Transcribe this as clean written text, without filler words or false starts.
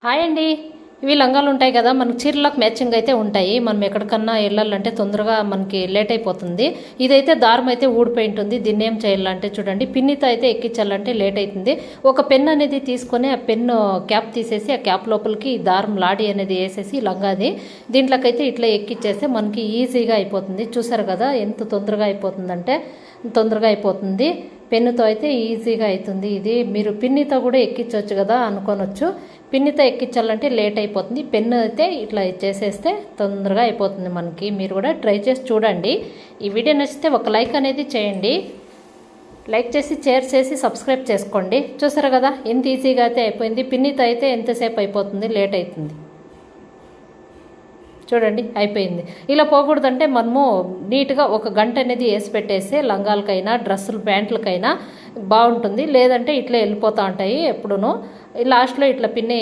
Hi అండి. ఇవి లంగాలు ఉంటాయి కదా, మనకి చీరలకు మ్యాచింగ్ అయితే ఉంటాయి. మనం ఎక్కడికన్నా వెళ్ళాలంటే తొందరగా మనకి లేట్ అయిపోతుంది. ఇదైతే దారం అయితే ఊడిపోయి ఉంటుంది. దీన్ని ఏం చేయాలంటే చూడండి, పిన్నితో అయితే ఎక్కించాలంటే లేట్ అవుతుంది. ఒక పెన్ అనేది తీసుకొని ఆ పెన్ను క్యాప్ తీసేసి ఆ క్యాప్ లోపలికి ఈ దారం లాడి అనేది వేసేసి లంగాది దీంట్లోకైతే ఇట్లా ఎక్కిచ్చేస్తే మనకి ఈజీగా అయిపోతుంది. చూసారు కదా ఎంత తొందరగా అయిపోతుంది. పెన్నుతో అయితే ఈజీగా అవుతుంది. ఇది మీరు పిన్నితో కూడా ఎక్కించవచ్చు కదా అనుకోనొచ్చు. పిన్నితో ఎక్కించాలంటే లేట్ అయిపోతుంది. పెన్ను అయితే ఇట్లా చేసేస్తే తొందరగా అయిపోతుంది మనకి. మీరు కూడా ట్రై చేసి చూడండి. ఈ వీడియో నచ్చితే ఒక లైక్ అనేది చేయండి. లైక్ చేసి షేర్ చేసి సబ్స్క్రైబ్ చేసుకోండి. చూసారు కదా ఎంత ఈజీగా అయితే అయిపోయింది. పిన్నితో అయితే ఎంతసేపు అయిపోతుంది, లేట్ అవుతుంది. చూడండి అయిపోయింది. ఇలా పోకూడదంటే మనము నీట్గా ఒక గంట అనేది వేసి పెట్టేస్తే లంగాలకైనా డ్రెస్సులు ప్యాంట్లకైనా బాగుంటుంది. లేదంటే ఇట్లా వెళ్ళిపోతూ ఉంటాయి ఎప్పుడూ. లాస్ట్లో ఇట్లా పిన్ని